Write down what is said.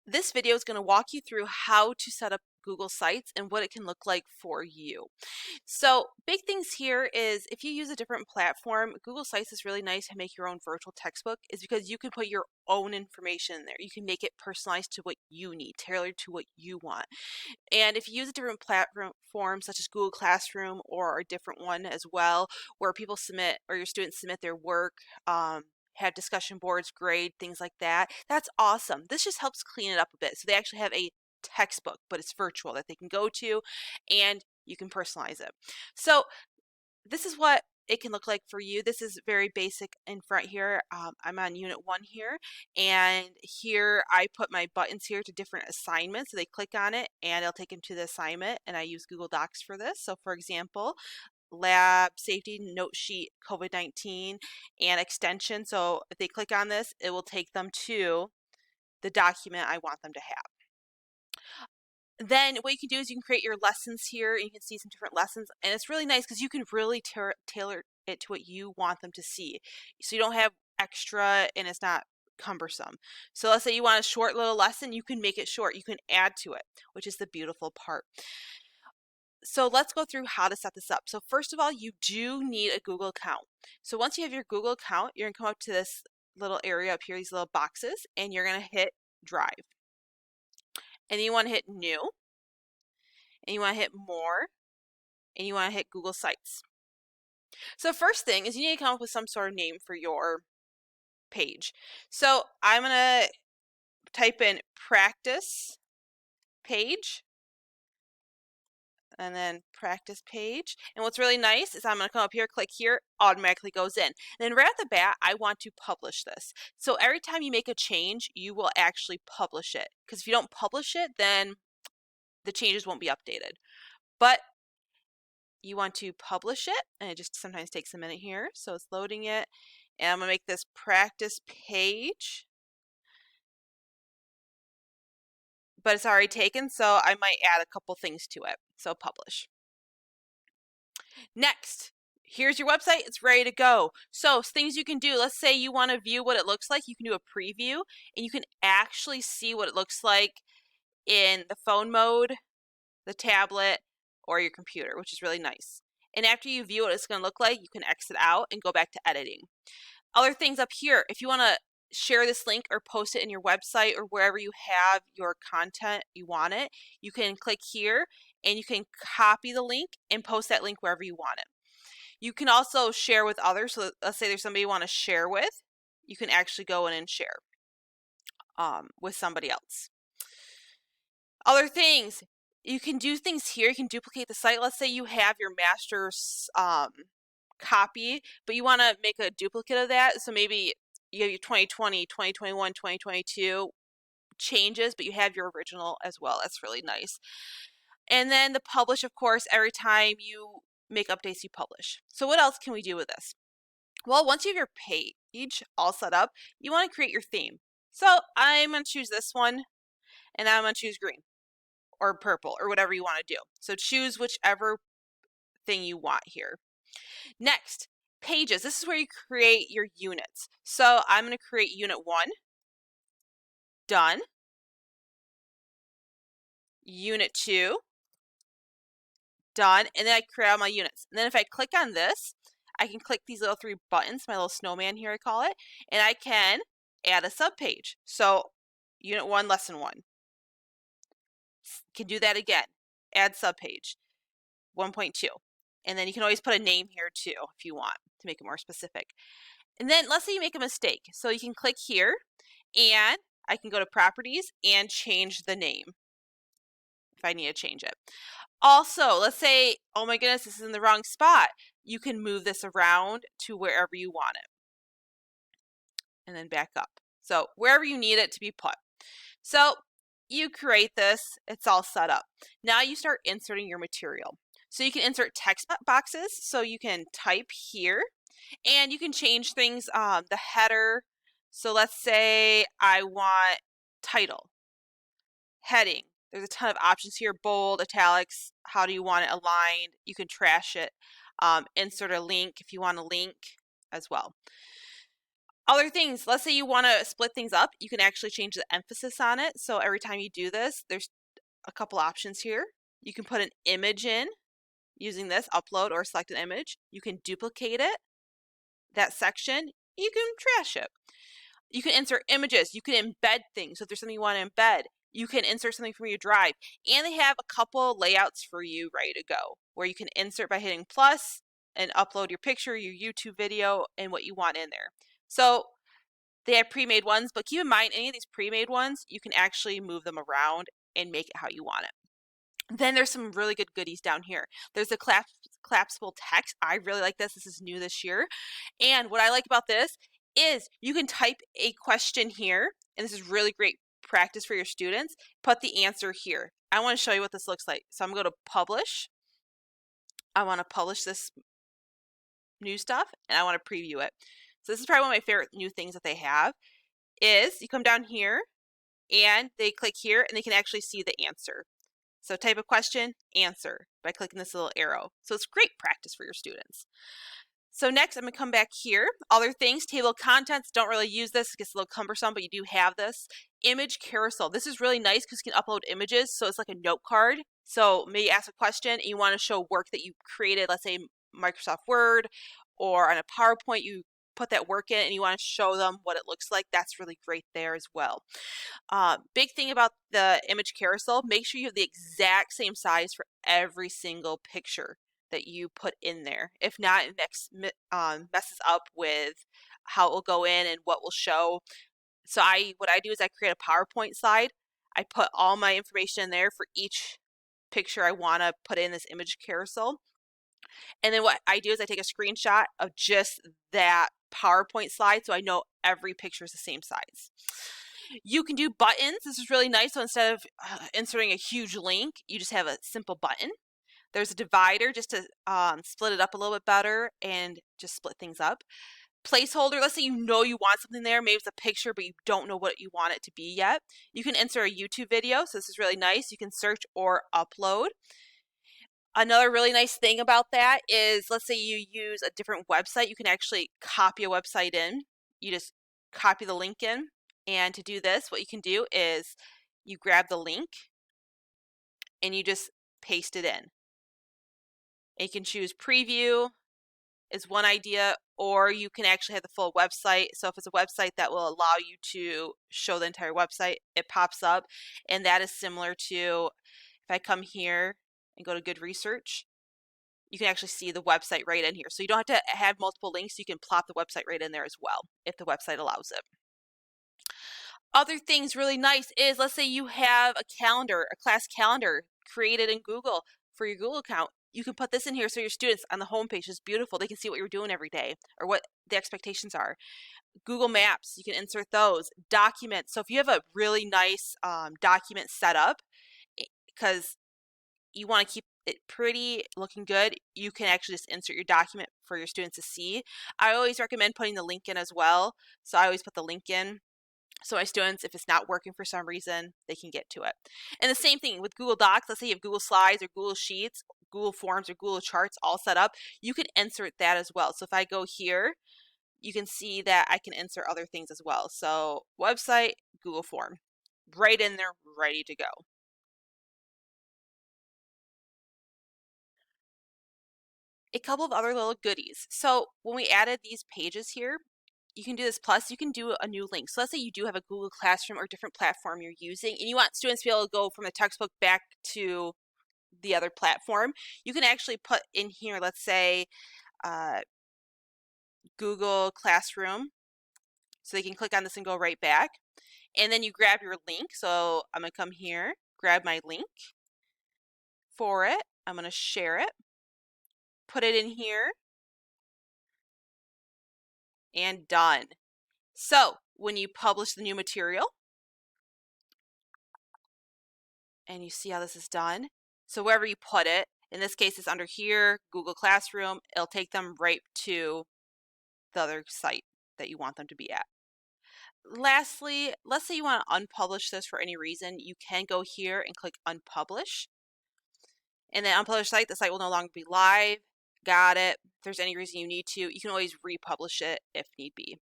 This video is going to walk you through how to set up Google Sites and what it can look like for you. So big things here is if you use a different platform, Google Sites is really nice to make your own virtual textbook is because you can put your own information in there. You can make it personalized to what you need, tailored to what you want. And if you use a different platform such as Google Classroom or a different one as well, where people submit or your students submit their work, have discussion boards, grade, things like that. That's awesome. This just helps clean it up a bit. So they actually have a textbook, but it's virtual that they can go to and you can personalize it. So this is what it can look like for you. This is very basic in front here. I'm on unit 1 here, and here I put my buttons here to different assignments. So they click on it and it'll take them to the assignment, and I use Google Docs for this. So for example, lab safety note sheet COVID-19 and extension. So if they click on this, it will take them to the document I want them to have. Then what you can do is you can create your lessons here. You can see some different lessons, and it's really nice because you can really tailor it to what you want them to see. So you don't have extra and it's not cumbersome. So let's say you want a short little lesson, you can make it short. You can add to it, which is the beautiful part. So let's go through how to set this up. So first of all, you do need a Google account. So once you have your Google account, you're gonna come up to this little area up here, these little boxes, and you're gonna hit Drive. And then you wanna hit New, and you wanna hit More, and you wanna hit Google Sites. So first thing is you need to come up with some sort of name for your page. So I'm gonna type in practice page, and then practice page. And what's really nice is I'm going to come up here, click here, automatically goes in. And then right at the bat, I want to publish this. So every time you make a change, you will actually publish it. Because if you don't publish it, then the changes won't be updated. But you want to publish it, and it just sometimes takes a minute here. So it's loading it. And I'm going to make this practice page. But it's already taken, so I might add a couple things to it. So publish. Next, here's your website. It's ready to go. So things you can do, let's say you want to view what it looks like. You can do a preview, and you can actually see what it looks like in the phone mode, the tablet, or your computer, which is really nice. And after you view what it's going to look like, you can exit out and go back to editing. Other things up here, if you want to share this link or post it in your website or wherever you have your content you want it, you can click here and you can copy the link and post that link wherever you want it. You can also share with others. So let's say there's somebody you want to share with, you can actually go in and share with somebody else. Other things, you can do things here. You can duplicate the site. Let's say you have your master's copy, but you want to make a duplicate of that. So maybe you have your 2020, 2021, 2022 changes, but you have your original as well. That's really nice. And then the publish, of course, every time you make updates, you publish. So what else can we do with this? Well, once you have your page all set up, you want to create your theme. So I'm going to choose this one, and I'm going to choose green or purple or whatever you want to do. So choose whichever thing you want here. Next, pages. This is where you create your units. So I'm going to create unit 1. Done. Unit 2. Done. And then I create all my units. And then if I click on this, I can click these little 3 buttons, my little snowman here I call it, and I can add a subpage. So unit 1, lesson 1. Can do that again. Add subpage 1.2. And then you can always put a name here too if you want to make it more specific. And then let's say you make a mistake. So you can click here and I can go to properties and change the name if I need to change it. Also, let's say, oh my goodness, this is in the wrong spot. You can move this around to wherever you want it. And then back up. So wherever you need it to be put. So you create this, it's all set up. Now you start inserting your material. So you can insert text boxes, so you can type here, and you can change things, the header. So let's say I want title, heading. There's a ton of options here, bold, italics, how do you want it aligned? You can trash it, insert a link if you want a link as well. Other things, let's say you want to split things up, you can actually change the emphasis on it. So every time you do this, there's a couple options here. You can put an image in using this, upload or select an image. You can duplicate it, that section. You can trash it. You can insert images. You can embed things. So if there's something you want to embed, you can insert something from your drive. And they have a couple layouts for you ready to go, where you can insert by hitting plus and upload your picture, your YouTube video, and what you want in there. So they have pre-made ones, but keep in mind, any of these pre-made ones, you can actually move them around and make it how you want it. Then there's some really good goodies down here. There's the collapsible text. I really like this. This is new this year. And what I like about this is you can type a question here, and this is really great practice for your students. Put the answer here. I want to show you what this looks like. So I'm going to go to publish. I want to publish this new stuff, and I want to preview it. So this is probably one of my favorite new things that they have, is you come down here, and they click here, and they can actually see the answer. So type a question, answer, by clicking this little arrow. So it's great practice for your students. So next, I'm going to come back here. Other things, table of contents, don't really use this. It gets a little cumbersome, but you do have this. Image carousel. This is really nice because you can upload images, so it's like a note card. So maybe ask a question and you want to show work that you created, let's say Microsoft Word or on a PowerPoint, you put that work in and you want to show them what it looks like. That's really great there as well. Big thing about the image carousel, make sure you have the exact same size for every single picture that you put in there. If not, it messes up with how it will go in and what will show. So what I do is I create a PowerPoint slide. I put all my information in there for each picture I want to put in this image carousel. And then what I do is I take a screenshot of just that PowerPoint slide so I know every picture is the same size. You can do buttons. This is really nice. So instead of inserting a huge link, you just have a simple button. There's a divider just to split it up a little bit better and just split things up. Placeholder, let's say you know you want something there, maybe it's a picture, but you don't know what you want it to be yet. You can insert a YouTube video, so this is really nice. You can search or upload. Another really nice thing about that is, let's say you use a different website, you can actually copy a website in. You just copy the link in, and to do this, what you can do is you grab the link and you just paste it in. And you can choose preview is one idea, or you can actually have the full website. So if it's a website that will allow you to show the entire website, it pops up. And that is similar to if I come here and go to Good Research, you can actually see the website right in here. So you don't have to have multiple links. You can plop the website right in there as well if the website allows it. Other things really nice is, let's say you have a calendar, a class calendar created in Google for your Google account. You can put this in here so your students on the homepage is beautiful. They can see what you're doing every day or what the expectations are. Google Maps, you can insert those. Documents. So if you have a really nice document set up, because you want to keep it pretty, looking good, you can actually just insert your document for your students to see. I always recommend putting the link in as well. So I always put the link in. So my students, if it's not working for some reason, they can get to it. And the same thing with Google Docs. Let's say you have Google Slides or Google Sheets, Google Forms or Google Charts all set up. You can insert that as well. So if I go here, you can see that I can insert other things as well. So website, Google Form, right in there, ready to go. A couple of other little goodies. So when we added these pages here, you can do this, plus you can do a new link. So let's say you do have a Google Classroom or different platform you're using and you want students to be able to go from the textbook back to the other platform. You can actually put in here, let's say Google Classroom. So they can click on this and go right back. And then you grab your link. So I'm going to come here, grab my link for it. I'm going to share it, put it in here, and done. So when you publish the new material, and you see how this is done. So wherever you put it, in this case it's under here, Google Classroom, it'll take them right to the other site that you want them to be at. Lastly, let's say you want to unpublish this for any reason, you can go here and click unpublish. And then unpublish site, the site will no longer be live. Got it. If there's any reason you need to, you can always republish it if need be.